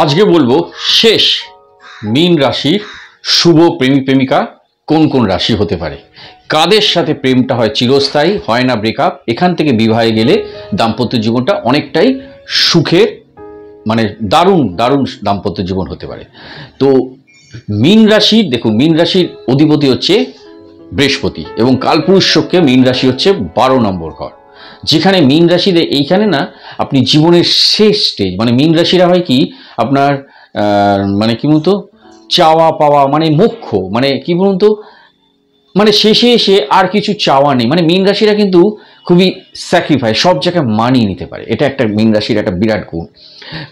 আজকে বলবো শেষ মীন রাশির শুভ প্রেমিক প্রেমিকা কোন কোন রাশি হতে পারে, কাদের সাথে প্রেমটা হয় চিরস্থায়ী, হয় না ব্রেকআপ, এখান থেকে বিবাহে গেলে দাম্পত্য জীবনটা অনেকটাই সুখের, মানে দারুণ দারুণ দাম্পত্য জীবন হতে পারে। তো মীন রাশি, দেখুন মীন রাশির অধিপতি হচ্ছে বৃহস্পতি এবং কালপুরুষ শোককে মীন রাশি হচ্ছে 12 নম্বর ঘর, যেখানে মীন রাশিতে এইখানে না আপনি জীবনের শেষ স্টেজ, মানে মীন রাশিরা হয় কি আপনার মানে কি বলতো চাওয়া পাওয়া, মানে মোক্ষ, মানে কি বলতো মানে শেষে এসে আর কিছু চাওয়া নেই। মানে মীন রাশিরা কিন্তু খুবই স্যাক্রিফাইস, সব জায়গায় মানিয়ে নিতে পারে, এটা একটা মীন রাশির একটা বিরাট গুণ।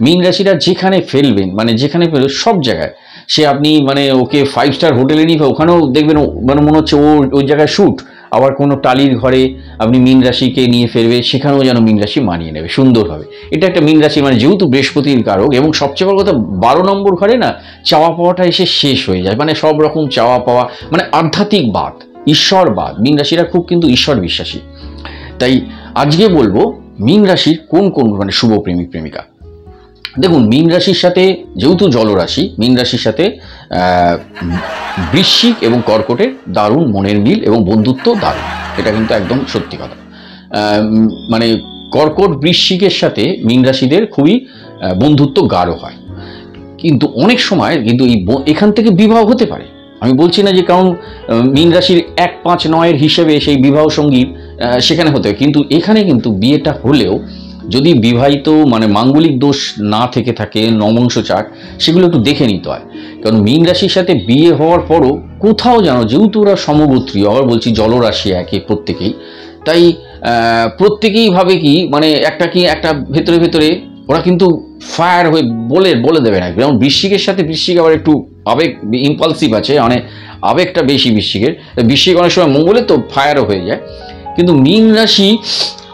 মীন রাশিরা যেখানে ফেলবেন, মানে যেখানে ফেলবে সব জায়গায়, সে আপনি মানে ওকে 5 স্টার হোটেলে নিয়ে ওখানেও দেখবেন মানে মনে হচ্ছে ও ওই জায়গায় শ্যুট, আবার কোনো টালির ঘরে আপনি মীন রাশিকে নিয়ে ফেলবে, সেখানেও যেন মীন রাশি মানিয়ে নেবে সুন্দরভাবে। এটা একটা মীন রাশি, মানে যেহেতু বৃহস্পতির কারক এবং সবচেয়ে বড় কথা 12 নম্বর ঘরে না চাওয়া পাওয়াটা এসে শেষ হয়ে যায়, মানে সব রকম চাওয়া পাওয়া, মানে আধ্যাত্মিকবাদ, ঈশ্বরবাদ, মীন রাশিরা খুব কিন্তু ঈশ্বর বিশ্বাসী। তাই আজকে বলবো মীন রাশির কোন কোন মানে শুভ প্রেমিক প্রেমিকা। দেখুন মীন রাশির সাথে যেহেতু জলরাশি, মীন রাশির সাথে বৃশ্চিক এবং কর্কটের দারুণ মনের মিল এবং বন্ধুত্ব দারুণ, এটা কিন্তু একদম সত্যি কথা। মানে কর্কট বৃশ্চিকের সাথে মীন রাশিদের খুবই বন্ধুত্ব গাঢ় হয়, কিন্তু অনেক সময় কিন্তু এখান থেকে বিবাহ হতে পারে। আমি বলছি না যে কারণ মীন রাশির 1, 5, 9 হিসেবে সেই বিবাহ সঙ্গী সেখানে হতে হয়, কিন্তু এখানে কিন্তু বিয়েটা হলেও যদি বিবাহিত মানে মাঙ্গলিক দোষ না থেকে থাকে, নবংশ চাক, সেগুলো একটু দেখে নিতে হয়। কারণ মীন রাশির সাথে বিয়ে হওয়ার পরও কোথাও যেন, যেহেতু ওরা সমগোত্রীয়, আবার বলছি জলরাশি একে প্রত্যেকেই, তাই প্রত্যেকেই ভাবে কি মানে একটা ভেতরে ভেতরে ওরা কিন্তু ফায়ার হয়ে বলে দেবে না। যেমন বৃশ্চিকের সাথে বৃশ্চিক আবার একটু আবেগ ইম্পালসিভ আছে, মানে আবেগটা বেশি বৃশ্চিকের, বৃশ্চিক অনেক সময় মঙ্গলে তো ফায়ারও হয়ে যায়। কিন্তু মীন রাশি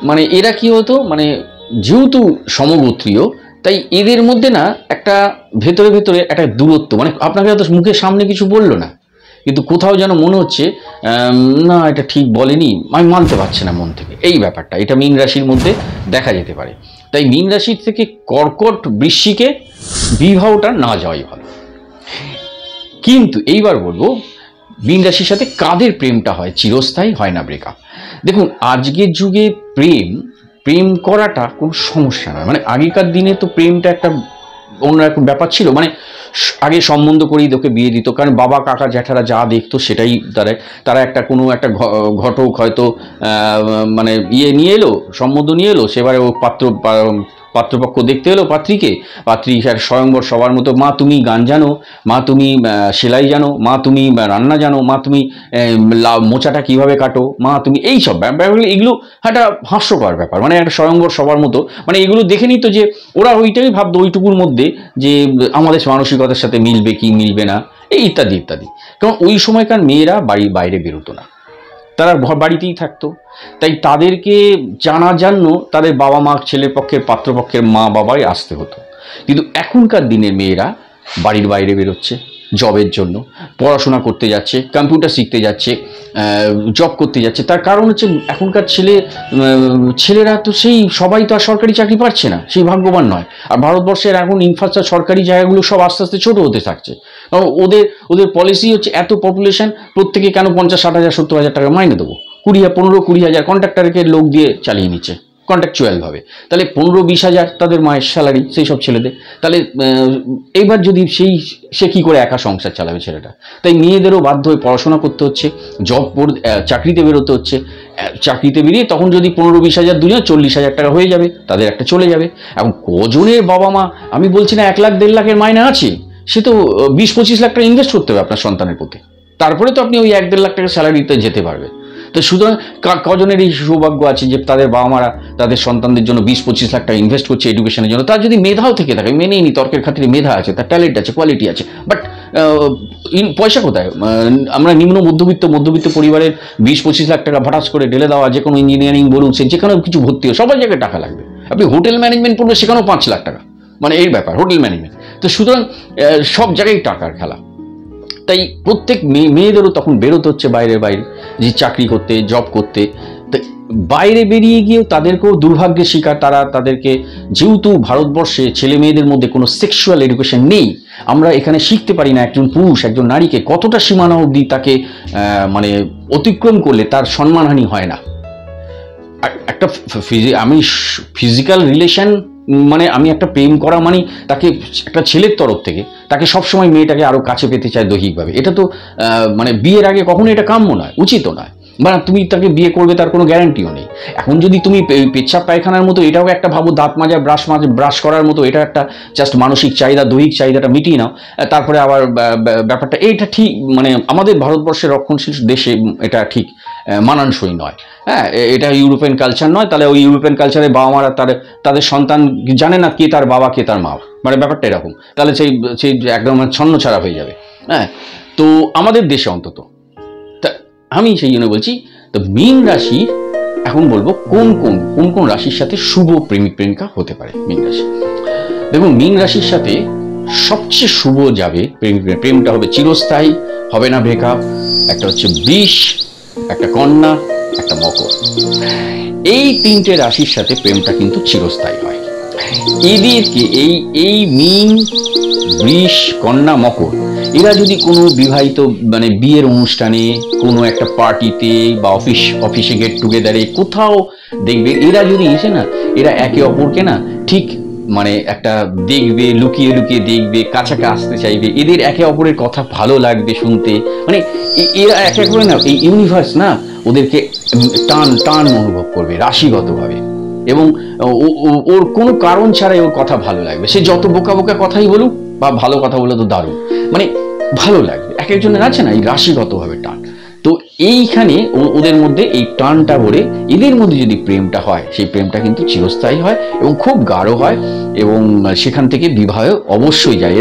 মানে এরা কি হতো, মানে যেহেতু সমগোত্রীয় তাই এদের মধ্যে না একটা ভেতরে ভেতরে একটা দূরত্ব, মানে আপনাকে হয়তো মুখের সামনে কিছু বললো না, কিন্তু কোথাও যেন মনে হচ্ছে না এটা ঠিক বলেনি, আমি মানতে পারছি না মন থেকে, এই ব্যাপারটা এটা মীন রাশির মধ্যে দেখা যেতে পারে। তাই মীন রাশির থেকে কর্কট বৃশ্চিকে বিবাহটা না যাওয়াই ভালো। কিন্তু এইবার বলবো মীন রাশির সাথে কাদের প্রেমটা হয় চিরস্থায়ী, হয় না ব্রেকআপ। দেখুন আজকের যুগে প্রেম করাটা কোনো সমস্যা নয়, মানে আগেকার দিনে তো প্রেমটা একটা অন্যরকম ব্যাপার ছিল, মানে আগে সম্বন্ধ করেই তোকে বিয়ে দিত, কারণ বাবা কাকা জ্যাঠারা যা দেখতো সেটাই তারা একটা কোনো একটা ঘটক হয়তো মানে ইয়ে নিয়ে এলো, সম্বন্ধ নিয়ে এলো, সেবারে ও পাত্রপক্ষ দেখতে এলো পাত্রী স্বয়ংবর সবার মতো, মা তুমি গান জানো, মা তুমি সেলাই জানো, মা তুমি রান্না জানো, মা তুমি মোচাটা কিভাবে কাটো, মা তুমি এইসব ব্যাপারগুলো, এগুলো একটা হাস্যকর ব্যাপার, মানে একটা স্বয়ংবর সবার মতো, মানে এগুলো দেখে নিত যে ওরা ওইটাই ভাবতো ওইটুকুর মধ্যে যে আমাদের মানসিকতার সাথে মিলবে কি মিলবে না, এই ইত্যাদি ইত্যাদি। কারণ ওই সময়কার মেয়েরা বাড়ির বাইরে বেরোতো না, তারা বাড়িতেই থাকতো, তাই তাদেরকে জানার জন্য তাদের বাবা মা, ছেলের পক্ষের পাত্রপক্ষের মা বাবাই আসতে হতো। কিন্তু এখনকার দিনের মেয়েরা বাড়ির বাইরে বেরোচ্ছে জবের জন্য, পড়াশোনা করতে যাচ্ছে, কম্পিউটার শিখতে যাচ্ছে, জব করতে যাচ্ছে। তার কারণ হচ্ছে এখনকার ছেলেরা তো সেই সবাই তো আর সরকারি চাকরি পাচ্ছে না, সেই ভাগ্যবান নয়। আর ভারতবর্ষের এখন ইনফ্রাস্ট্রাকচার সরকারি জায়গাগুলো সব আস্তে আস্তে ছোটো হতে থাকছে, কারণ ওদের পলিসি হচ্ছে এত পপুলেশন, প্রত্যেকে কেন 50, 60,000, 70,000 টাকা মাইনে দেবো, 15-20,000 কন্ট্রাক্টরকে লোক দিয়ে চালিয়ে নিচ্ছে কন্ট্রাকচুয়ালভাবে, তাহলে 15-20,000 তাদের মায়ের স্যালারি সেই সব ছেলেদের। তাহলে এইবার যদি সে কী করে একা সংসার চালাবে ছেলেটা, তাই মেয়েদেরও বাধ্য হয়ে পড়াশোনা করতে হচ্ছে, চাকরিতে বেরোতে হচ্ছে, চাকরিতে বেরিয়ে তখন যদি 15-20,000 দুনিয়া 40,000 টাকা হয়ে যাবে, তাদের একটা চলে যাবে। এখন কজনের বাবা মা, আমি বলছি না 1 লাখ 1.5 লাখের মাইনে আছে, সে তো 20-25 লাখ টাকা ইনভেস্ট করতে হবে আপনার সন্তানের প্রতি, তারপরে তো আপনি ওই 1-1.5 লাখ টাকা স্যালারিতে যেতে পারবেন। তো সুতরাং কজনের এই সৌভাগ্য আছে যে তাদের বাবা মারা তাদের সন্তানদের জন্য 20-25 লাখ টাকা ইনভেস্ট করছে এডুকেশনের জন্য, তার যদি মেধাও থেকে থাকে, মেনেই নি তর্কের খাতিরে মেধা আছে, তার ট্যালেন্ট আছে, কোয়ালিটি আছে, বাট পয়সা কোথায়? আমরা নিম্ন মধ্যবিত্ত পরিবারের 20-25 লাখ টাকা হঠাৎ করে ঢেলে দেওয়া, যে কোনো ইঞ্জিনিয়ারিং বলুন, সে যেখানে কিছু ভর্তি হয় সবার জায়গায় টাকা লাগবে, আপনি হোটেল ম্যানেজমেন্ট পড়বে সেখানেও 5 লাখ টাকা, মানে এই ব্যাপার হোটেল ম্যানেজমেন্ট। তো সুতরাং সব জায়গায় টাকার খেলা, তাই প্রত্যেক মেয়েদেরও তখন বেরোতে হচ্ছে বাইরে যে চাকরি করতে, জব করতে। তো বাইরে বেরিয়ে গিয়েও তাদেরকেও দুর্ভাগ্যের শিকার তারা, তাদেরকে যেহেতু ভারতবর্ষে ছেলে মেয়েদের মধ্যে কোনো সেক্সুয়াল এডুকেশন নেই, আমরা এখানে শিখতে পারি না একজন পুরুষ একজন নারীকে কতটা সীমানা অবধি তাকে মানে অতিক্রম করলে তার সম্মানহানি হয় না। একটা আমি ফিজিক্যাল রিলেশন মানে আমি একটা প্রেম করা মানে তাকে একটা ছেলের তরফ থেকে তাকে সবসময় মেয়েটাকে আরো কাছে পেতে চায় দৈহিকভাবে, এটা তো মানে বিয়ের আগে কখনো এটা কাম্য নয়, উচিত নয়। বা তুমি তাকে বিয়ে করবে তার কোনো গ্যারান্টিও নেই। এখন যদি তুমি পেচ্ছাপ পায়খানার মতো এটাও একটা ভাবো, দাঁত মাজা ব্রাশ করার মতো এটা একটা জাস্ট মানসিক চাহিদা দৈহিক চাহিদাটা মিটিয়ে নাও, তারপরে আবার ব্যাপারটা এইটা ঠিক মানে আমাদের ভারতবর্ষের রক্ষণশীল দেশে এটা ঠিক মানানসই নয়। হ্যাঁ, এটা ইউরোপিয়ান কালচার নয়। তাহলে ওই ইউরোপিয়ান কালচারে বাবা মারা তাদের সন্তান জানে না কে তার বাবা কে তার মা, মানে ব্যাপারটা এরকম, তাহলে সেই একদম ছন্ন ছাড়া হয়ে যাবে। হ্যাঁ, তো আমাদের দেশে অন্তত আমি সেই জন্য বলছি। তো মীন রাশি এখন বলবো কোন কোন রাশির সাথে শুভ প্রেমিক প্রেমিকা হতে পারে। মীন রাশি, দেখুন মীন রাশির সাথে সবচেয়ে শুভ যাবে প্রেমটা হবে চিরস্থায়ী, হবে না ব্রেকআপ। একটা হচ্ছে বৃষ, একটা কন্যা, একটা মকর। এই তিনটে রাশির সাথে প্রেমটা কিন্তু চিরস্থায়ী হয়। এদেরকে এই মীন, বৃষ, কন্যা, মকর এরা যদি কোনো বিবাহিত মানে বিয়ের অনুষ্ঠানে কোনো একটা পার্টিতে বা অফিসে গেট টুগেদারে কোথাও দেখবে এরা যদি এসে না এরা একে অপরকে না ঠিক মানে একটা দেখবে, লুকিয়ে লুকিয়ে দেখবে, কাছাকাছি আসতে চাইবে, এদের একে অপরের কথা ভালো লাগবে শুনতে, মানে এরা একে অপরে না এই ইউনিভার্স না ওদেরকে টান অনুভব করবে রাশিগতভাবে, এবং ওর কোনো কারণ ছাড়াই ওর কথা ভালো লাগবে। সে যত বোকা বোকা কথাই বলুক বা ভালো কথা বলে তো দারুণ, মানে ভালো লাগবে। এক একজনের আছে না এই রাশিগতভাবে টান। তো এইখানে ওদের মধ্যে এই টানটা ভরে এদের মধ্যে যদি প্রেমটা হয় সেই প্রেমটা কিন্তু চিরস্থায়ী হয় এবং খুব গাঢ় হয়, এবং সেখান থেকে বিবাহ অবশ্যই যায়।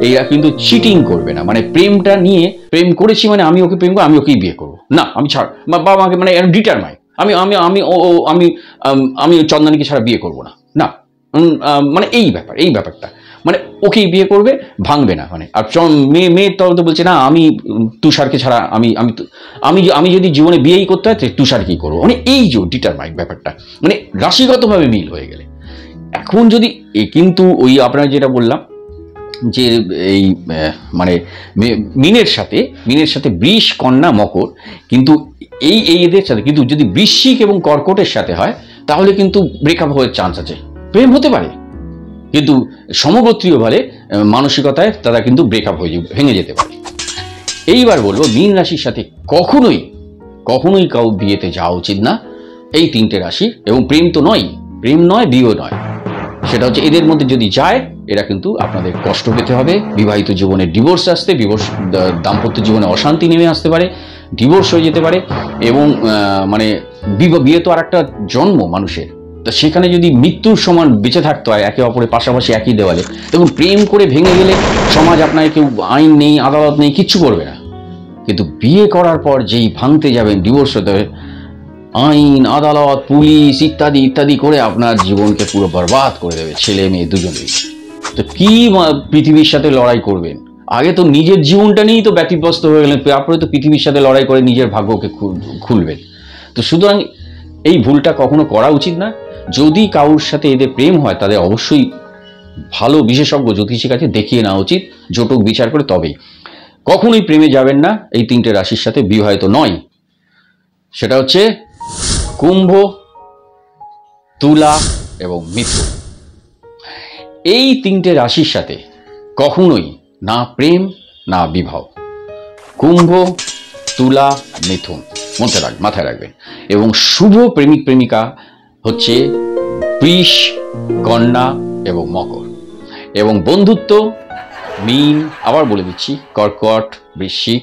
এরা কিন্তু চিটিং করবে না, মানে প্রেমটা নিয়ে প্রেম করেছি মানে আমি ওকে প্রেম করবো, আমি ওকেই বিয়ে করবো না, আমি ছাড় বাবা মাকে মানে ডিটারমাইন আমি আমি আমি আমি আমি চন্দনীকে ছাড়া বিয়ে করবো না, না মানে এই ব্যাপারটা মানে ওকেই বিয়ে করবে, ভাঙবে না। মানে আর মেয়ের তরফ তো বলছে না আমি তুষারকে ছাড়া আমি আমি আমি আমি যদি জীবনে বিয়েই করতে হয় তুষারকেই করবো, মানে এই যে ডিটারমাইন ব্যাপারটা মানে রাশিগতভাবে মিল হয়ে গেলে। এখন যদি কিন্তু ওই আপনারা যেটা বললাম যে এই মানে মিনের সাথে বৃষ, কন্যা, মকর, কিন্তু এদের সাথে কিন্তু যদি বৃশ্চিক এবং কর্কটের সাথে হয় তাহলে কিন্তু ব্রেকআপ হওয়ার চান্স আছে। প্রেম হতে পারে কিন্তু সমগোত্রীয় ভাবে মানসিকতায় তারা কিন্তু ব্রেকআপ ভেঙে যেতে পারে। এইবার বলবো মীন রাশির সাথে কখনোই কাউ বিয়েতে যাওয়া উচিত না, এই তিনটে রাশি। এবং প্রেম নয় বিয়েও নয়, সেটা হচ্ছে এদের মধ্যে যদি যায় এরা কিন্তু আপনাদের কষ্ট পেতে হবে, বিবাহিত জীবনে ডিভোর্স আসতে, দাম্পত্য জীবনে অশান্তি নেমে আসতে পারে, ডিভোর্স হয়ে যেতে পারে, এবং মানে বিয়ে তো আর একটা জন্ম মানুষের, তো সেখানে যদি মৃত্যুর সমান বেঁচে থাকতে হয় একে অপরের পাশাপাশি একই দেওয়ালে, দেখুন প্রেম করে ভেঙে গেলে সমাজ আপনাকে কেউ আইন নেই আদালত নেই কিচ্ছু করবে না, কিন্তু বিয়ে করার পর যেই ভাঙতে যাবেন ডিভোর্স হতে হবে, আইন আদালত পুলিশ ইত্যাদি ইত্যাদি করে আপনার জীবনকে পুরো বরবাদ করে দেবে, ছেলে মেয়ে দুজনেই। তো কি পৃথিবীর সাথে লড়াই করবেন? আগে তো নিজের জীবনটা নিয়েই তো ব্যতিব্যস্ত হয়ে গেলেন, তারপরে তো পৃথিবীর সাথে লড়াই করে নিজের ভাগ্যকে খুলবেন। তো সুতরাং এই ভুলটা কখনো করা উচিত না। যদি কারোর সাথে এদের প্রেম হয় তাদের অবশ্যই ভালো বিশেষজ্ঞ জ্যোতিষীর কাছে দেখিয়ে নেওয়া উচিত, জটক বিচার করে তবেই। কখনোই প্রেমে যাবেন না এই তিনটে রাশির সাথে বিবাহিত নয়, সেটা হচ্ছে কুম্ভ, তুলা এবং মিথুন। এই তিনটে রাশির সাথে কখনোই না প্রেম না বিবাহ। কুম্ভ, তুলা, মিথুন মাথায় রাখবেন। এবং শুভ প্রেমিক প্রেমিকা হচ্ছে বৃষ, কন্যা এবং মকর। এবং বন্ধুত্ব মীন, আবার বলে দিচ্ছি, কর্কট, বৃশ্চিক।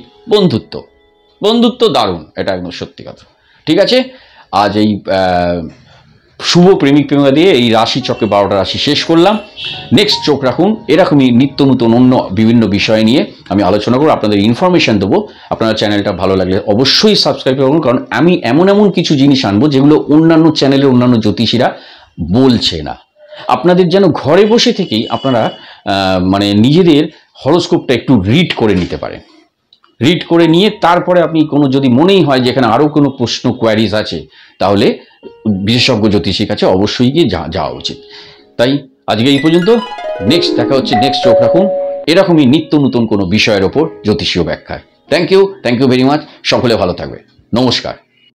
বন্ধুত্ব দারুণ, এটা একদম সত্যি কথা। ঠিক আছে, আজ এই শুভ প্রেমিক প্রেমিকা দিয়ে এই রাশি চক্রে 12টা রাশি শেষ করলাম। নেক্সট চোখ রাখুন, এরকমই নিত্য নতুন অন্য বিভিন্ন বিষয় নিয়ে আমি আলোচনা করব, আপনাদের ইনফরমেশন দেবো। আপনারা চ্যানেলটা ভালো লাগলে অবশ্যই সাবস্ক্রাইব করুন, কারণ আমি এমন কিছু জিনিস আনবো যেগুলো অন্যান্য চ্যানেলের অন্যান্য জ্যোতিষীরা বলছে না। আপনাদের যেন ঘরে বসে থেকেই আপনারা মানে নিজেদের হরোস্কোপটা একটু রিড করে নিতে পারেন। রিড করে নিয়ে তারপরে আপনি কোনো যদি মনেই হয় যে এখানে আরও কোনো প্রশ্ন কোয়ারিজ আছে, তাহলে বিশেষজ্ঞ জ্যোতিষীর কাছে অবশ্যই গিয়ে যাওয়া উচিত। তাই আজকে এই পর্যন্ত। নেক্সট দেখা হচ্ছে, নেক্সট চোখ রাখুন এরকমই নিত্য নতুন কোনো বিষয়ের ওপর জ্যোতিষীয় ব্যাখ্যায়। Thank you very much. সকলে ভালো থাকবে। নমস্কার।